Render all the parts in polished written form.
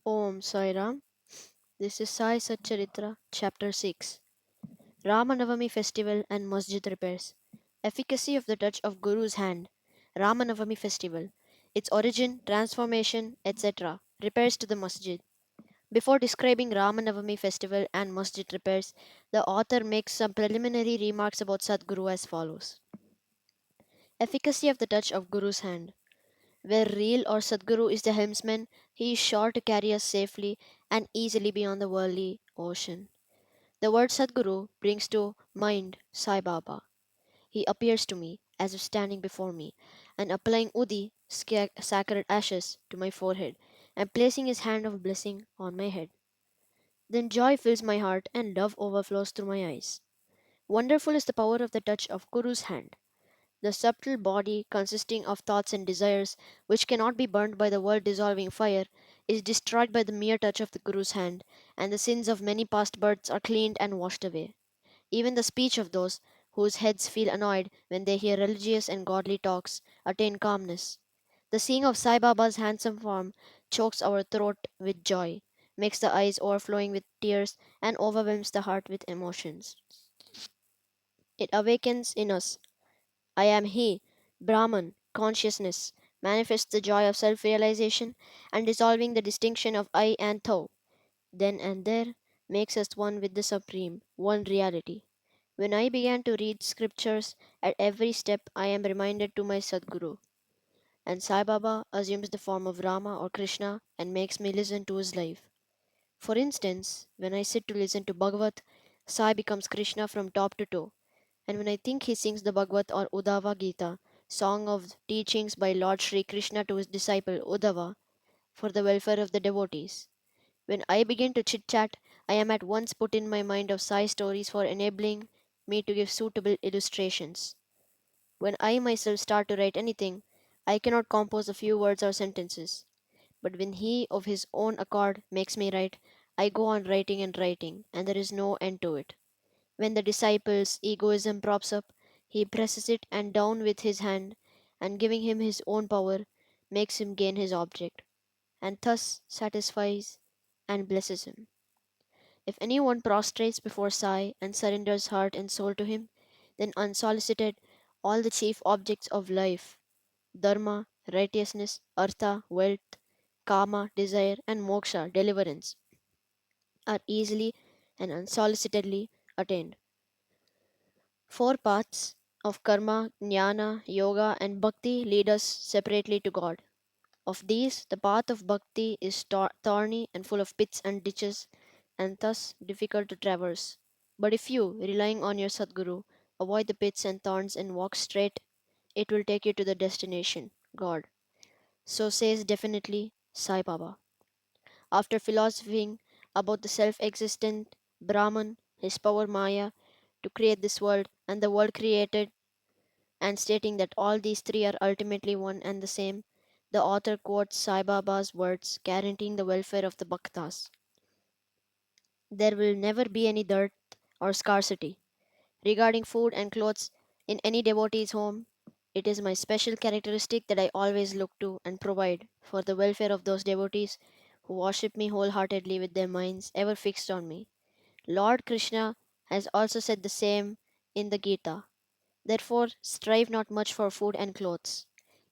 Om Sai Ram. This is Sai Satcharitra, Chapter 6. Ramanavami Festival and Masjid Repairs. Efficacy of the touch of Guru's hand. Ramanavami Festival. Its origin, transformation, etc. Repairs to the masjid. Before describing Ramanavami festival and masjid repairs, the author makes some preliminary remarks about Sadguru as follows. Efficacy of the touch of Guru's hand. Where real or Sadguru is the helmsman, he is sure to carry us safely and easily beyond the worldly ocean. The word Sadguru brings to mind Sai Baba. He appears to me as if standing before me and applying Udi, sacred ashes, to my forehead and placing his hand of blessing on my head. Then joy fills my heart and love overflows through my eyes. Wonderful is the power of the touch of Guru's hand. The subtle body, consisting of thoughts and desires, which cannot be burnt by the world dissolving fire, is destroyed by the mere touch of the Guru's hand, and the sins of many past births are cleaned and washed away. Even the speech of those whose heads feel annoyed when they hear religious and godly talks attain calmness. The seeing of Sai Baba's handsome form chokes our throat with joy, makes the eyes overflowing with tears, and overwhelms the heart with emotions. It awakens in us I am He, Brahman, consciousness, manifests the joy of self realization and dissolving the distinction of I and Thou, then and there makes us one with the Supreme, one reality. When I began to read scriptures, at every step I am reminded to my Sadguru, and Sai Baba assumes the form of Rama or Krishna and makes me listen to his life. For instance, when I sit to listen to Bhagavat, Sai becomes Krishna from top to toe, and when I think he sings the Bhagavad or Uddhava Gita, song of teachings by Lord Sri Krishna to his disciple Uddhava for the welfare of the devotees. When I begin to chit chat, I am at once put in my mind of Sai stories for enabling me to give suitable illustrations. When I myself start to write anything, I cannot compose a few words or sentences. But when he of his own accord makes me write, I go on writing and writing, and there is no end to it. When the disciple's egoism props up, he presses it and down with his hand, and giving him his own power, makes him gain his object, and thus satisfies and blesses him. If any one prostrates before Sai and surrenders heart and soul to him, then unsolicited, all the chief objects of life, dharma, righteousness, artha, wealth, kama, desire, and moksha, deliverance, are easily and unsolicitedly attained. Four paths of karma, jnana, yoga, and bhakti lead us separately to God. Of these, the path of bhakti is thorny and full of pits and ditches, and thus difficult to traverse. But if you, relying on your Sadguru, avoid the pits and thorns and walk straight, it will take you to the destination, God. So says definitely Sai Baba. After philosophizing about the self existent Brahman, his power Maya, to create this world, and the world created, and stating that all these three are ultimately one and the same, the author quotes Sai Baba's words guaranteeing the welfare of the Bhaktas. There will never be any dearth or scarcity. Regarding food and clothes in any devotee's home, it is my special characteristic that I always look to and provide for the welfare of those devotees who worship me wholeheartedly with their minds ever fixed on me. Lord Krishna has also said the same in the Gita. Therefore, strive not much for food and clothes.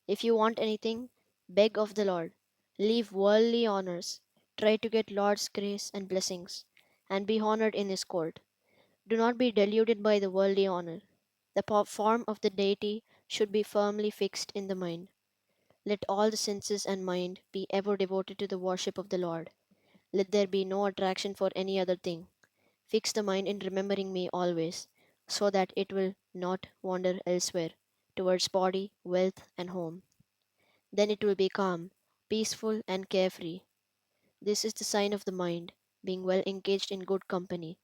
If you want anything, beg of the Lord. Leave worldly honors. Try to get Lord's grace and blessings, and be honored in His court. Do not be deluded by the worldly honor. The form of the deity should be firmly fixed in the mind. Let all the senses and mind be ever devoted to the worship of the Lord. Let there be no attraction for any other thing. Fix the mind in remembering me always, so that it will not wander elsewhere, towards body, wealth, and home. Then it will be calm, peaceful, and carefree. This is the sign of the mind, being well engaged in good company.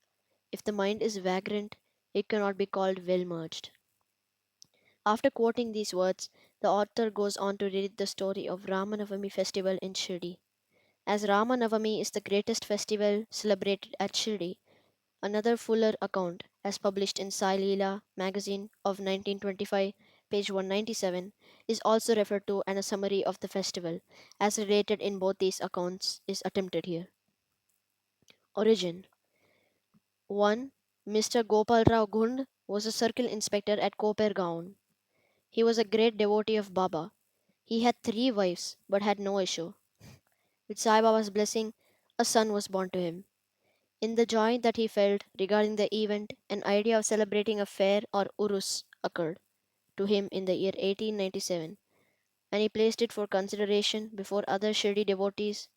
If the mind is vagrant, it cannot be called well merged. After quoting these words, the author goes on to read the story of Ramanavami festival in Shirdi. As Ramanavami is the greatest festival celebrated at Shirdi, another fuller account, as published in Sai Leela magazine of 1925, page 197, is also referred to, and a summary of the festival, as related in both these accounts, is attempted here. Origin 1. Mr. Gopalrao Gund was a circle inspector at Kopergaon. He was a great devotee of Baba. He had three wives, but had no issue. With Sai Baba's blessing, a son was born to him. In the joy that he felt regarding the event, an idea of celebrating a fair or urus occurred to him in the year 1897, and he placed it for consideration before other Shirdi devotees,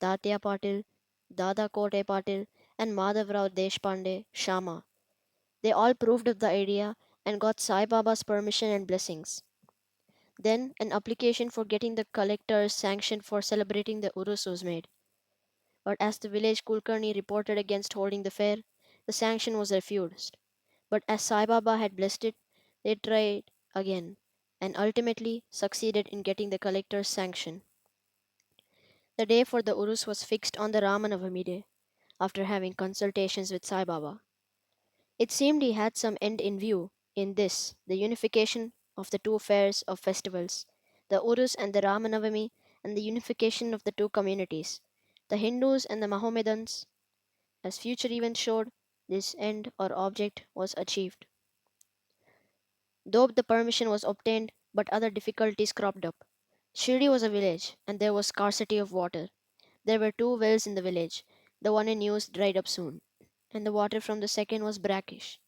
Tatya Patil, Dada Kote Patil, and Madhavrao Deshpande Shama. They all approved of the idea and got Sai Baba's permission and blessings. Then an application for getting the collector's sanction for celebrating the Urus was made. But as the village Kulkarni reported against holding the fair, the sanction was refused. But as Sai Baba had blessed it, they tried again and ultimately succeeded in getting the collector's sanction. The day for the Urus was fixed on the Ramanavami day, after having consultations with Sai Baba. It seemed he had some end in view in this, the unification of the two fairs of festivals, the Urus and the Ramanavami, and the unification of the two communities, the Hindus and the Mohammedans. As future events showed, this end or object was achieved. Though the permission was obtained, but other difficulties cropped up. Shirdi was a village, and there was scarcity of water. There were two wells in the village. The one in use dried up soon, and the water from the second was brackish.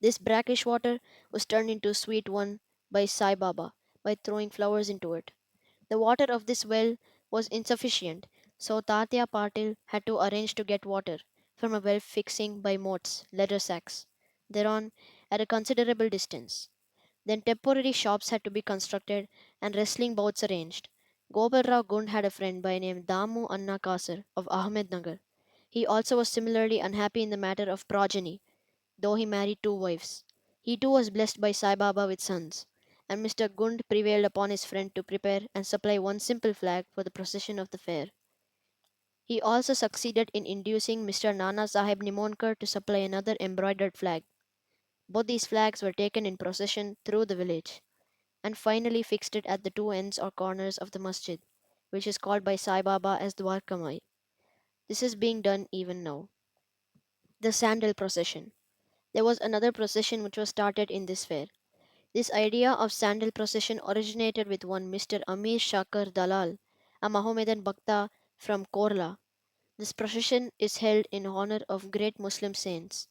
This brackish water was turned into a sweet one by Sai Baba by throwing flowers into it. The water of this well was insufficient, so Tatya Patil had to arrange to get water from a well fixing by moats, leather sacks, thereon at a considerable distance. Then temporary shops had to be constructed and wrestling bouts arranged. Gopalrao Gund had a friend by name Damu Anna Kasar of Ahmednagar. He also was similarly unhappy in the matter of progeny, though he married two wives. He too was blessed by Sai Baba with sons, and Mr. Gund prevailed upon his friend to prepare and supply one simple flag for the procession of the fair. He also succeeded in inducing Mr. Nana Sahib Nimonkar to supply another embroidered flag. Both these flags were taken in procession through the village, and finally fixed it at the two ends or corners of the masjid, which is called by Sai Baba as Dwarkamai. This is being done even now. The Sandal Procession. There was another procession which was started in this fair. This idea of sandal procession originated with one Mr. Amir Shakar Dalal, a Mohammedan Bhakta from Korla. This procession is held in honor of great Muslim saints.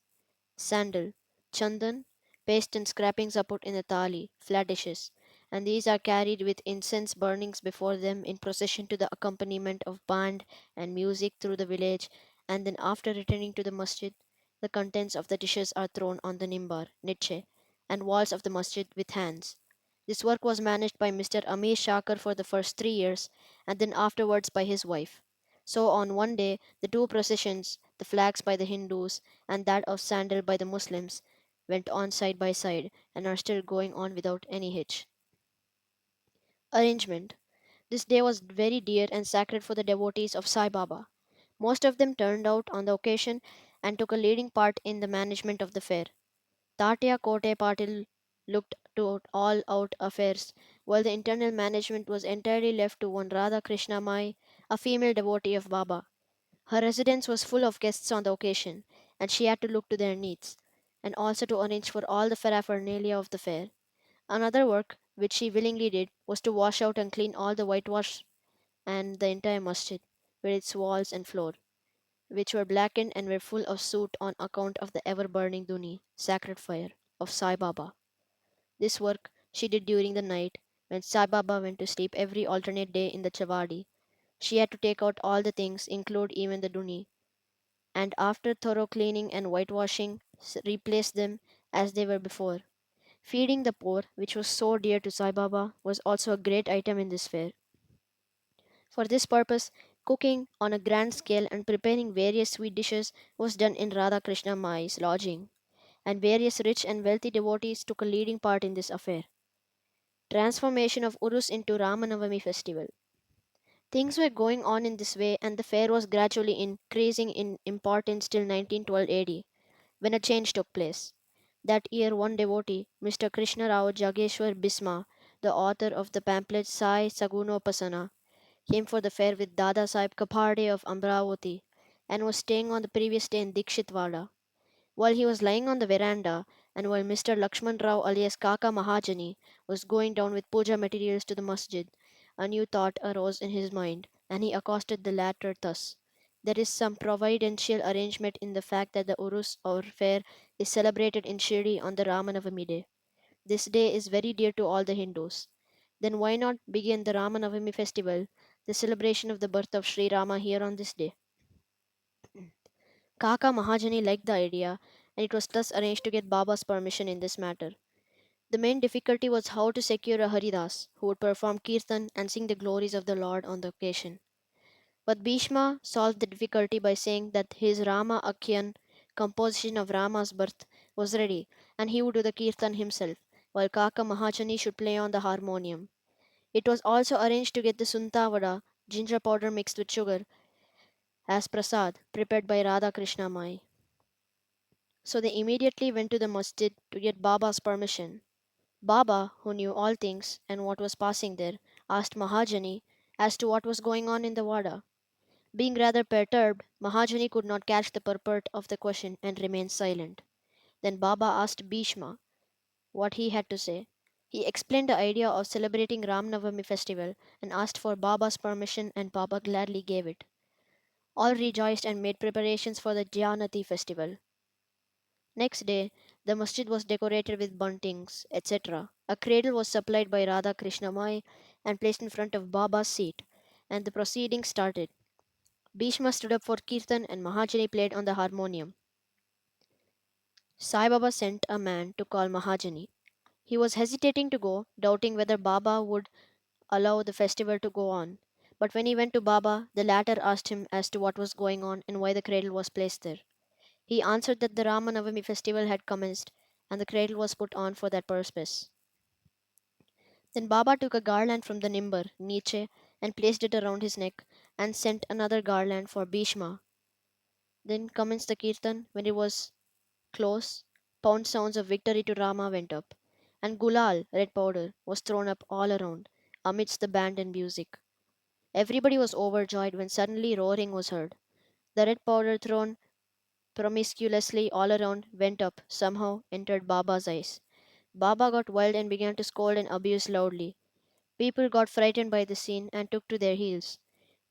Sandal, chandan, paste and scrapings are put in the thali, flat dishes, and these are carried with incense burnings before them in procession to the accompaniment of band and music through the village, and then after returning to the masjid, the contents of the dishes are thrown on the nimbar, niche, and walls of the masjid with hands. This work was managed by Mr. Amir Shakar for the first 3 years, and then afterwards by his wife. So on one day, the two processions, the flags by the Hindus and that of sandal by the Muslims, went on side by side and are still going on without any hitch. Arrangement. This day was very dear and sacred for the devotees of Sai Baba. Most of them turned out on the occasion and took a leading part in the management of the fair. Tatya Kote Patil looked to all out affairs, while the internal management was entirely left to one Radha Krishna Mai, a female devotee of Baba. Her residence was full of guests on the occasion, and she had to look to their needs, and also to arrange for all the paraphernalia of the fair. Another work, which she willingly did, was to wash out and clean all the whitewash and the entire masjid, with its walls and floor, which were blackened and were full of soot on account of the ever burning duni, sacred fire, of Sai Baba. This work she did during the night, when Sai Baba went to sleep every alternate day in the Chavadi. She had to take out all the things, include even the duni, and after thorough cleaning and whitewashing, replace them as they were before. Feeding the poor, which was so dear to Sai Baba, was also a great item in this fair. For this purpose, cooking on a grand scale and preparing various sweet dishes was done in Radha Krishna Mai's lodging, and various rich and wealthy devotees took a leading part in this affair. Transformation of Urus into Ramanavami festival. Things were going on in this way, and the fair was gradually increasing in importance till 1912 AD, when a change took place. That year, one devotee, Mr. Krishna Rao Jageshwar Bisma, the author of the pamphlet Sai Sagunopasana, came for the fair with Dada Sahib Kaparde of Amravati and was staying on the previous day in Dikshitwala. While he was lying on the veranda, and while Mr. Lakshman Rao alias Kaka Mahajani was going down with puja materials to the masjid, a new thought arose in his mind, and he accosted the latter thus. There is some providential arrangement in the fact that the Urus or fair is celebrated in Shirdi on the Ramanavami day. This day is very dear to all the Hindus. Then why not begin the Ramanavami festival, the celebration of the birth of Sri Rama here on this day? Kaka Mahajani liked the idea, and it was thus arranged to get Baba's permission in this matter. The main difficulty was how to secure a Haridas who would perform kirtan and sing the glories of the Lord on the occasion. But Bhishma solved the difficulty by saying that his Rama Akhyan composition of Rama's birth was ready, and he would do the kirtan himself, while Kaka Mahajani should play on the harmonium. It was also arranged to get the Suntavada, ginger powder mixed with sugar, as prasad, prepared by Radha Krishna Mai. So they immediately went to the masjid to get Baba's permission. Baba, who knew all things and what was passing there, asked Mahajani as to what was going on in the Wada. Being rather perturbed, Mahajani could not catch the purport of the question and remained silent. Then Baba asked Bhishma what he had to say. He explained the idea of celebrating Ram Navami festival and asked for Baba's permission, and Baba gladly gave it. All rejoiced and made preparations for the Janati festival. Next day, the masjid was decorated with buntings, etc. A cradle was supplied by Radha Krishnamai and placed in front of Baba's seat, and the proceedings started. Bhishma stood up for Kirtan and Mahajani played on the harmonium. Sai Baba sent a man to call Mahajani. He was hesitating to go, doubting whether Baba would allow the festival to go on. But when he went to Baba, the latter asked him as to what was going on and why the cradle was placed there. He answered that the Ramanavami festival had commenced and the cradle was put on for that purpose. Then Baba took a garland from the nimbar, Nietzsche, and placed it around his neck and sent another garland for Bhishma. Then commenced the kirtan. When it was close, pound sounds of victory to Rama went up, and gulal, red powder, was thrown up all around, amidst the band and music. Everybody was overjoyed when suddenly roaring was heard. The red powder thrown promiscuously all around went up, somehow entered Baba's eyes. Baba got wild and began to scold and abuse loudly. People got frightened by the scene and took to their heels.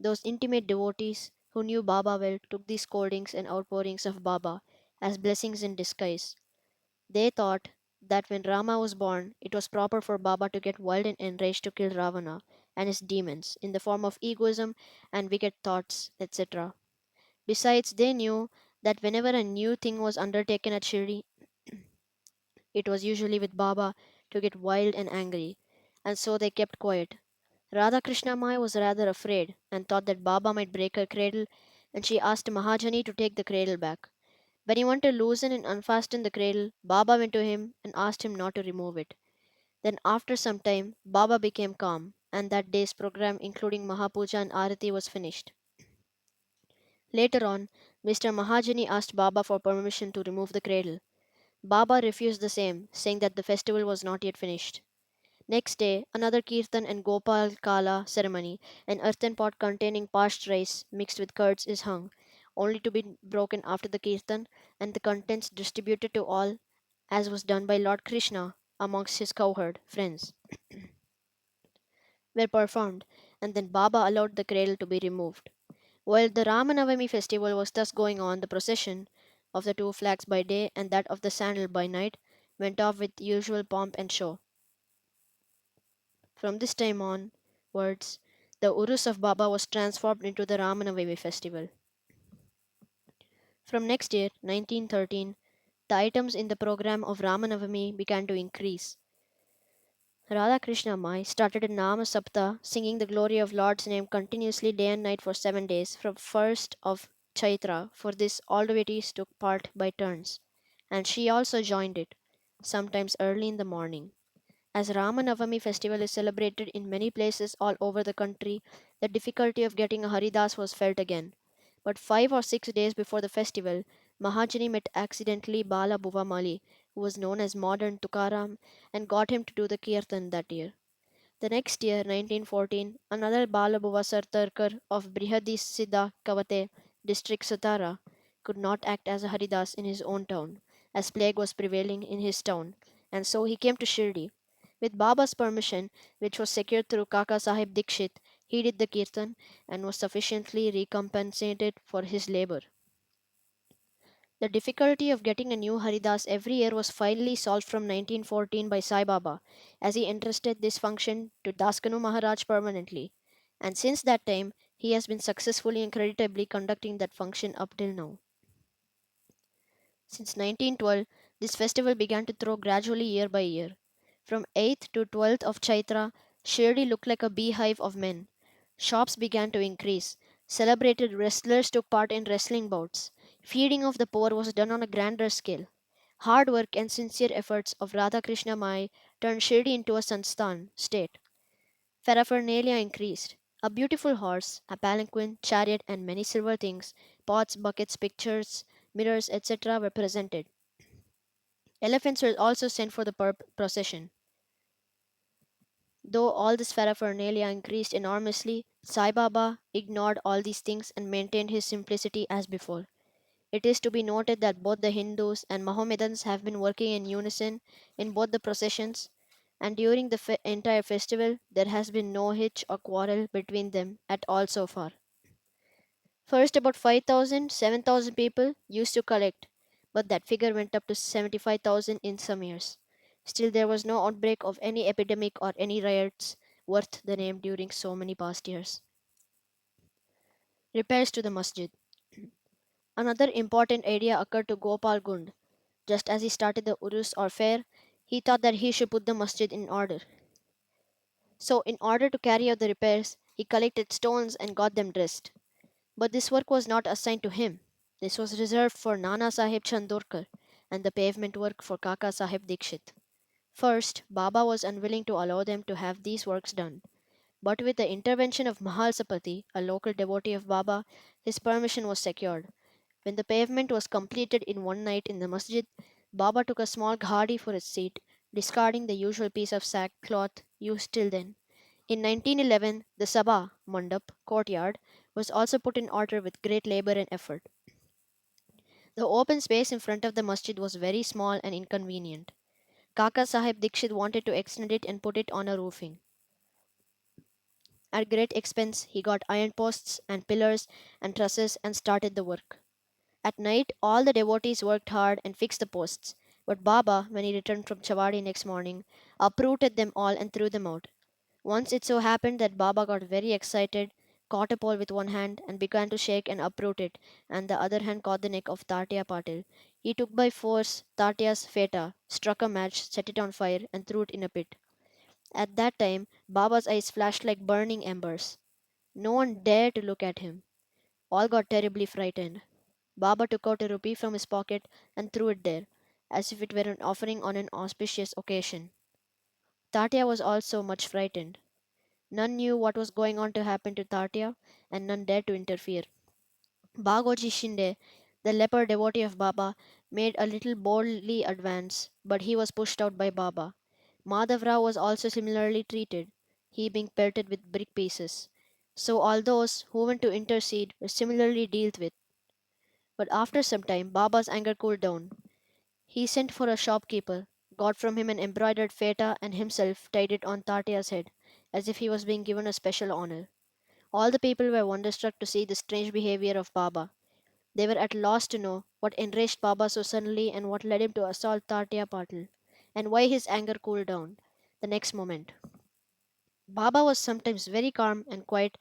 Those intimate devotees who knew Baba well took these scoldings and outpourings of Baba as blessings in disguise. They thought that when Rama was born, it was proper for Baba to get wild and enraged to kill Ravana and his demons in the form of egoism and wicked thoughts, etc. Besides, they knew that whenever a new thing was undertaken at Shirdi, it was usually with Baba to get wild and angry, and so they kept quiet. Radha Krishna Mai was rather afraid and thought that Baba might break her cradle, and she asked Mahajani to take the cradle back. When he wanted to loosen and unfasten the cradle, Baba went to him and asked him not to remove it. Then, after some time, Baba became calm, and that day's program, including Mahapuja and Arati, was finished. Later on, Mr. Mahajani asked Baba for permission to remove the cradle. Baba refused the same, saying that the festival was not yet finished. Next day, another kirtan and Gopal Kala ceremony, an earthen pot containing parched rice mixed with curds is hung, only to be broken after the kirtan and the contents distributed to all, as was done by Lord Krishna amongst his cowherd friends, were performed, and then Baba allowed the cradle to be removed. While the Ramanavami festival was thus going on, the procession of the two flags by day and that of the sandal by night went off with usual pomp and show. From this time onwards, the Urus of Baba was transformed into the Ramanavami festival. From next year, 1913, the items in the program of Ramanavami began to increase. Radha Krishna Mai started a Nama Sapta singing the glory of Lord's name continuously day and night for 7 days from 1st of Chaitra. For this, all devotees took part by turns, and she also joined it, sometimes early in the morning. As Ramanavami festival is celebrated in many places all over the country, the difficulty of getting a Haridas was felt again. But 5 or 6 days before the festival, Mahajani met accidentally Bala Bhuva Mali, who was known as modern Tukaram, and got him to do the kirtan that year. The next year, 1914, another Balabhuva Sartarkar of Brihadisida Kavate, district Satara, could not act as a Haridas in his own town, as plague was prevailing in his town, and so he came to Shirdi. With Baba's permission, which was secured through Kaka Sahib Dikshit, he did the kirtan and was sufficiently recompensated for his labor. The difficulty of getting a new Haridas every year was finally solved from 1914 by Sai Baba, as he entrusted this function to Daskanu Maharaj permanently, and since that time he has been successfully and creditably conducting that function up till now. Since 1912, this festival began to grow gradually year by year. From 8th to 12th of Chaitra, Shirdi looked like a beehive of men. Shops began to increase. Celebrated wrestlers took part in wrestling bouts. Feeding of the poor was done on a grander scale. Hard work and sincere efforts of Radhakrishna Mai turned Shirdi into a Sansthan state. Paraphernalia increased. A beautiful horse, a palanquin, chariot, and many silver things, pots, buckets, pictures, mirrors, etc., were presented. Elephants were also sent for the procession. Though all this paraphernalia increased enormously, Sai Baba ignored all these things and maintained his simplicity as before. It is to be noted that both the Hindus and Mohammedans have been working in unison in both the processions, and during the entire festival there has been no hitch or quarrel between them at all so far. First, about 5,000, 7,000 people used to collect, but that figure went up to 75,000 in some years. Still, there was no outbreak of any epidemic or any riots worth the name during so many past years. Repairs to the masjid. Another important idea occurred to Gopal Gund. Just as he started the urus or fair, he thought that he should put the masjid in order. So, in order to carry out the repairs, he collected stones and got them dressed. But this work was not assigned to him. This was reserved for Nana Sahib Chandorkar and the pavement work for Kaka Sahib Dikshit. First, Baba was unwilling to allow them to have these works done, but with the intervention of Mahal Sapati, a local devotee of Baba, his permission was secured. When the pavement was completed in one night in the masjid, Baba took a small ghadi for his seat, discarding the usual piece of sackcloth used till then. In 1911, the Sabha Mandap courtyard was also put in order with great labor and effort. The open space in front of the masjid was very small and inconvenient. Kaka Sahib Dikshit wanted to extend it and put it on a roofing. At great expense, he got iron posts and pillars and trusses and started the work. At night, all the devotees worked hard and fixed the posts, but Baba, when he returned from Chawadi next morning, uprooted them all and threw them out. Once it so happened that Baba got very excited, caught a pole with one hand, and began to shake and uproot it, and the other hand caught the neck of Tatya Patil. He took by force Tatya's feta, struck a match, set it on fire, and threw it in a pit. At that time, Baba's eyes flashed like burning embers. No one dared to look at him. All got terribly frightened. Baba took out a rupee from his pocket and threw it there, as if it were an offering on an auspicious occasion. Tatya was also much frightened. None knew what was going on to happen to Tatya, and none dared to interfere. Bagoji Shinde, the leper devotee of Baba, made a little boldly advance, but he was pushed out by Baba. Madhavrao was also similarly treated, he being pelted with brick pieces. So all those who went to intercede were similarly dealt with. But after some time, Baba's anger cooled down. He sent for a shopkeeper, got from him an embroidered feta, and himself tied it on Tatya's head, as if he was being given a special honor. All the people were wonderstruck to see the strange behavior of Baba. They were at loss to know what enraged Baba so suddenly and what led him to assault Tatya Patil, and why his anger cooled down the next moment. Baba was sometimes very calm and quiet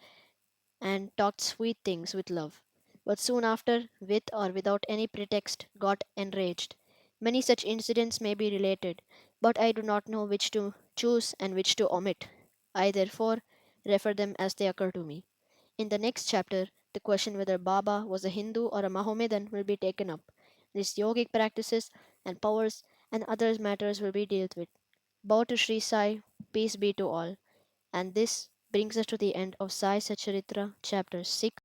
and talked sweet things with love, but soon after, with or without any pretext, got enraged. Many such incidents may be related, but I do not know which to choose and which to omit. I therefore refer them as they occur to me. In the next chapter, the question whether Baba was a Hindu or a Mohammedan will be taken up. These yogic practices and powers and other matters will be dealt with. Bow to Sri Sai, peace be to all. And this brings us to the end of Sai Satcharitra, chapter 6.